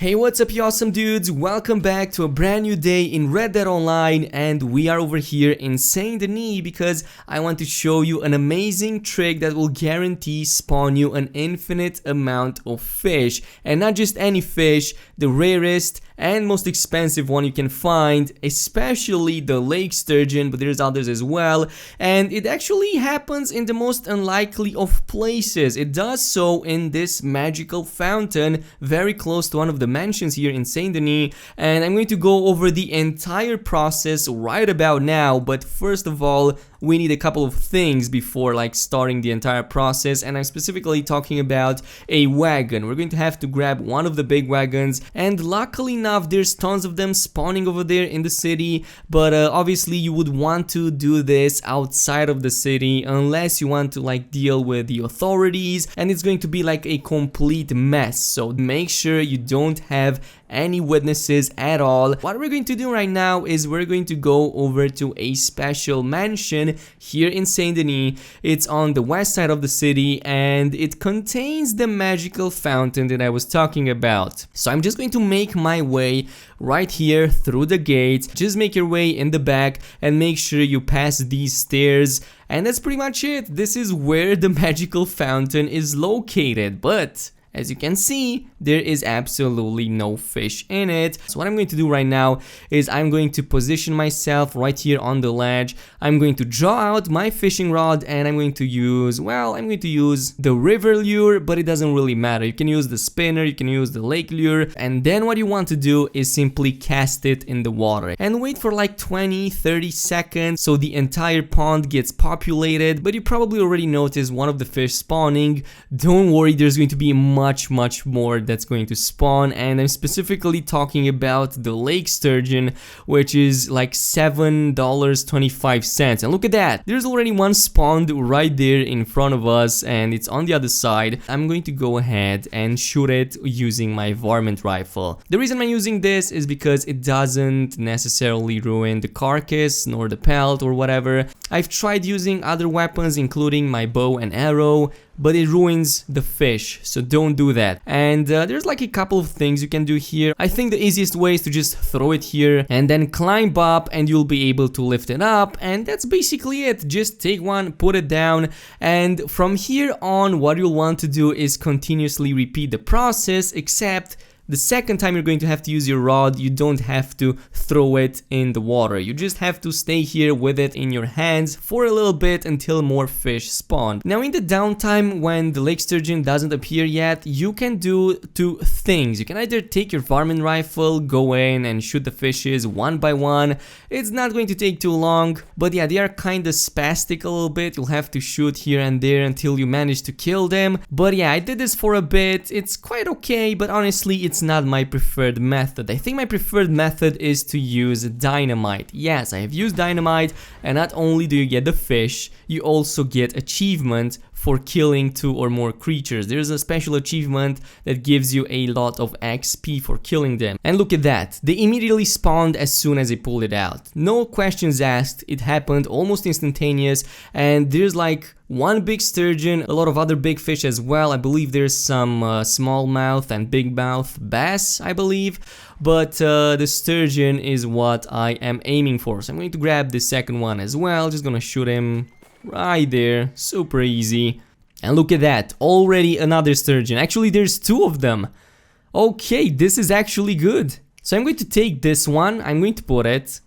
Hey, what's up you awesome dudes? Welcome back to a brand new day in Red Dead Online, and we are over here in Saint Denis because I want to show you an amazing trick that will guarantee spawn you an infinite amount of fish. And not just any fish, the rarest and most expensive one you can find, especially the lake sturgeon, but there's others as well. And it actually happens in the most unlikely of places. It does so in this magical fountain very close to one of the mansions here in Saint Denis, and I'm going to go over the entire process right about now. But first of all, we need a couple of things before starting the entire process, and I'm specifically talking about a wagon. We're going to have to grab one of the big wagons, and luckily enough there's tons of them spawning over there in the city, but obviously you would want to do this outside of the city unless you want to deal with the authorities, and it's going to be like a complete mess. So make sure you don't have any witnesses at all. What we're going to do right now is we're going to go over to a special mansion here in Saint Denis. It's on the west side of the city, and it contains the magical fountain that I was talking about. So I'm just going to make my way right here through the gate. Just make your way in the back and make sure you pass these stairs, and that's pretty much it. This is where the magical fountain is located, but as you can see, there is absolutely no fish in it. So what I'm going to do right now is I'm going to position myself right here on the ledge. I'm going to draw out my fishing rod, and I'm going to use, the river lure, but it doesn't really matter. You can use the spinner, you can use the lake lure, and then what you want to do is simply cast it in the water and wait for 20-30 seconds so the entire pond gets populated. But you probably already noticed one of the fish spawning. Don't worry, there's going to be much more that's going to spawn, and I'm specifically talking about the lake sturgeon, which is $7.25. And look at that, there's already one spawned right there in front of us, and it's on the other side. I'm going to go ahead and shoot it using my varmint rifle. The reason I'm using this is because it doesn't necessarily ruin the carcass nor the pelt or whatever. I've tried using other weapons including my bow and arrow, but it ruins the fish, so don't do that. And there's a couple of things you can do here. I think the easiest way is to just throw it here and then climb up, and you'll be able to lift it up, and that's basically it. Just take one, put it down, and from here on what you'll want to do is continuously repeat the process, except the second time you're going to have to use your rod, you don't have to throw it in the water. You just have to stay here with it in your hands for a little bit until more fish spawn. Now in the downtime, when the lake sturgeon doesn't appear yet, you can do two things. You can either take your varmint rifle, go in and shoot the fishes one by one. It's not going to take too long, but yeah, they are kinda spastic a little bit. You'll have to shoot here and there until you manage to kill them. But yeah, I did this for a bit. It's quite okay, but honestly, it's not my preferred method. I think my preferred method is to use dynamite. Yes, I have used dynamite, and not only do you get the fish, you also get achievement for killing 2 or more creatures. There's a special achievement that gives you a lot of XP for killing them. And look at that, they immediately spawned as soon as I pulled it out. No questions asked, it happened almost instantaneous, and there's one big sturgeon, a lot of other big fish as well. I believe there's some smallmouth and big mouth bass, I believe, but the sturgeon is what I am aiming for. So I'm going to grab the second one as well, just gonna shoot him right there, super easy. And look at that, already another sturgeon. Actually, there's 2 of them. Okay, this is actually good. So I'm going to take this one, I'm going to put it,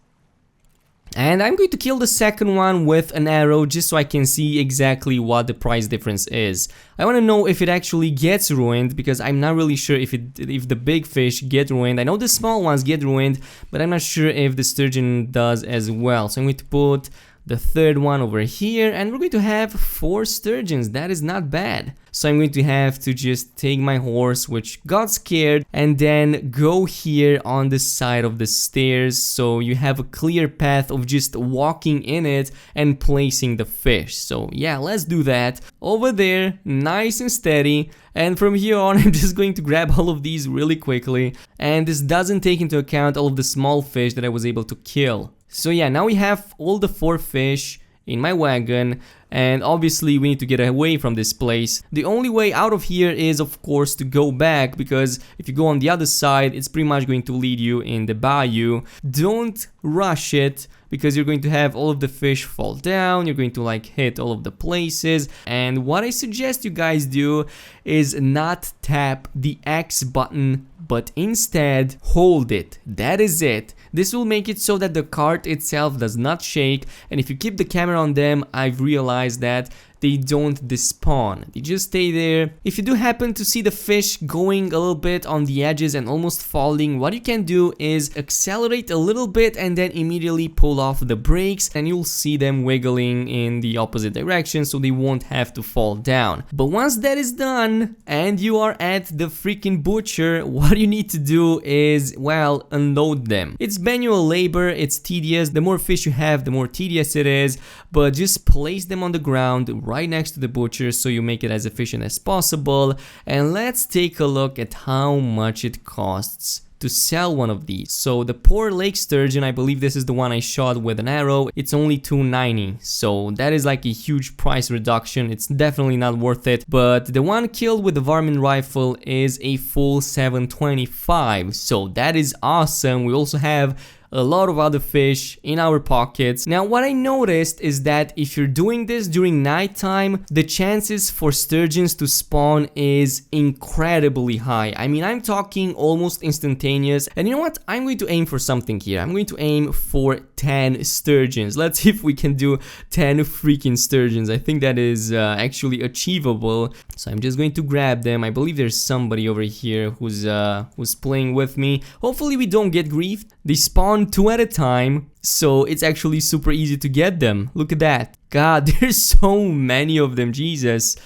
and I'm going to kill the second one with an arrow just so I can see exactly what the price difference is. I want to know if it actually gets ruined, because I'm not really sure if the big fish get ruined. I know the small ones get ruined, but I'm not sure if the sturgeon does as well. So I'm going to put the third one over here, and we're going to have 4 sturgeons. That is not bad. So I'm going to have to just take my horse, which got scared, and then go here on the side of the stairs, so you have a clear path of just walking in it and placing the fish. So yeah, let's do that. Over there, nice and steady. And from here on, I'm just going to grab all of these really quickly, and this doesn't take into account all of the small fish that I was able to kill. So yeah, now we have all the 4 fish in my wagon, and obviously we need to get away from this place. The only way out of here is of course to go back, because if you go on the other side it's pretty much going to lead you in the bayou. Don't rush it, because you're going to have all of the fish fall down, you're going to like hit all of the places. And what I suggest you guys do is not tap the X button, but instead hold it. That is it. This will make it so that the cart itself does not shake, and if you keep the camera on them, I've realized that they don't despawn, they just stay there. If you do happen to see the fish going a little bit on the edges and almost falling, what you can do is accelerate a little bit and then immediately pull off the brakes, and you'll see them wiggling in the opposite direction so they won't have to fall down. But once that is done and you are at the freaking butcher, what you need to do is, well, unload them. It's manual labor, it's tedious. The more fish you have, the more tedious it is, but just place them on the ground right next to the butcher so you make it as efficient as possible. And let's take a look at how much it costs to sell one of these. So the poor lake sturgeon, I believe this is the one I shot with an arrow, it's only $2.90, so that is like a huge price reduction. It's definitely not worth it. But the one killed with the varmint rifle is a full $7.25, so that is awesome. We also have a lot of other fish in our pockets. Now what I noticed is that if you're doing this during nighttime, the chances for sturgeons to spawn is incredibly high. I mean, I'm talking almost instantaneous. And you know what? I'm going to aim for something here. I'm going to aim for 10 sturgeons. Let's see if we can do 10 freaking sturgeons. I think that is actually achievable. So I'm just going to grab them. I believe there's somebody over here who's playing with me. Hopefully we don't get griefed. They spawn 2 at a time, so it's actually super easy to get them. Look at that. God, there's so many of them, Jesus.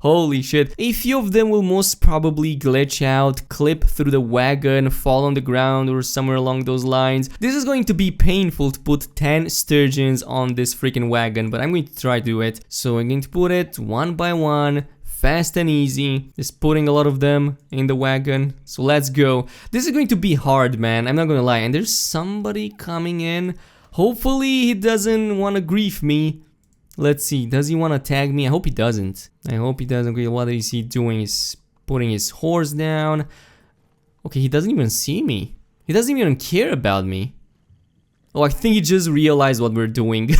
Holy shit. A few of them will most probably glitch out, clip through the wagon, fall on the ground or somewhere along those lines. This is going to be painful to put 10 sturgeons on this freaking wagon, but I'm going to try to do it. So I'm going to put it one by one, fast and easy, just putting a lot of them in the wagon. So let's go. This is going to be hard, man, I'm not gonna lie. And there's somebody coming in. Hopefully he doesn't want to grief me. Let's see, does he want to tag me? I hope he doesn't. I hope he doesn't. Okay, what is he doing? He's putting his horse down. Okay, he doesn't even see me. He doesn't even care about me. Oh, I think he just realized what we're doing.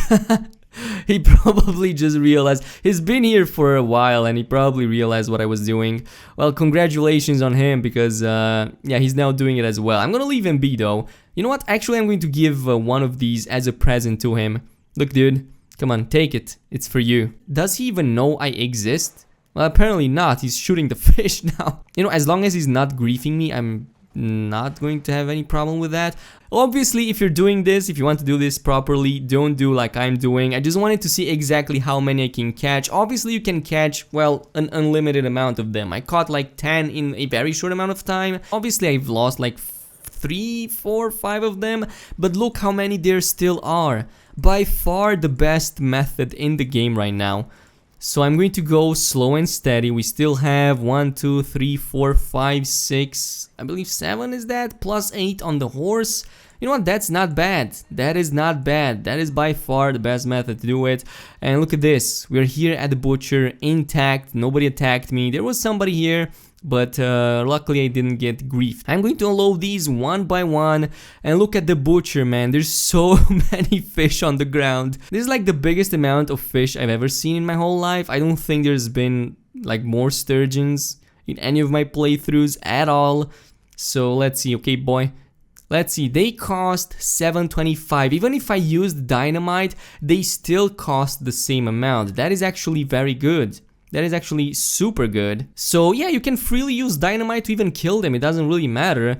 He probably just realized. He's been here for a while and he probably realized what I was doing. Well, congratulations on him, because yeah, he's now doing it as well. I'm gonna leave him be though. You know what? Actually, I'm going to give one of these as a present to him. Look, dude, come on, take it. It's for you. Does he even know I exist? Well, apparently not. He's shooting the fish now. You know, as long as he's not griefing me, I'm not going to have any problem with that. Obviously, if you're doing this, if you want to do this properly, don't do like I'm doing. I just wanted to see exactly how many I can catch. Obviously, you can catch, well, an unlimited amount of them. I caught like 10 in a very short amount of time. Obviously, I've lost like 3, 4, 5 of them, but look how many there still are. By far the best method in the game right now. So I'm going to go slow and steady. We still have 1, 2, 3, 4, 5, 6, I believe 7 is that, plus 8 on the horse. You know what, that's not bad. That is not bad. That is by far the best method to do it. And look at this, we're here at the butcher, intact, nobody attacked me. There was somebody here, but luckily I didn't get griefed. I'm going to unload these one by one, and look at the butcher, man. There's so many fish on the ground. This is like the biggest amount of fish I've ever seen in my whole life. I don't think there's been like more sturgeons in any of my playthroughs at all. So let's see, okay boy. Let's see, they cost $7.25. Even if I used dynamite, they still cost the same amount. That is actually very good. That is actually super good. So yeah, you can freely use dynamite to even kill them. It doesn't really matter.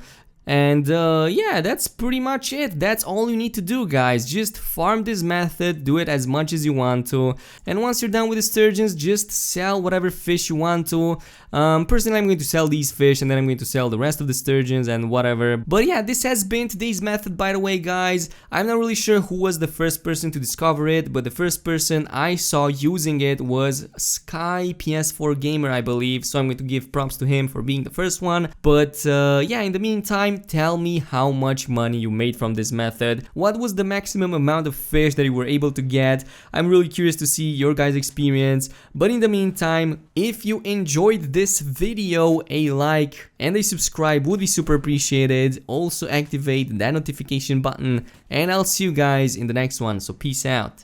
And yeah, that's pretty much it. That's all you need to do, guys. Just farm this method, do it as much as you want to, and once you're done with the sturgeons, just sell whatever fish you want to. Personally, I'm going to sell these fish, and then I'm going to sell the rest of the sturgeons and whatever. But yeah, this has been today's method, by the way, guys. I'm not really sure who was the first person to discover it, but the first person I saw using it was Sky PS4 Gamer, I believe. So I'm going to give props to him for being the first one. But yeah, in the meantime, time, tell me how much money you made from this method. What was the maximum amount of fish that you were able to get? I'm really curious to see your guys' experience. But in the meantime, if you enjoyed this video, a like and a subscribe would be super appreciated. Also activate that notification button, and I'll see you guys in the next one. So peace out.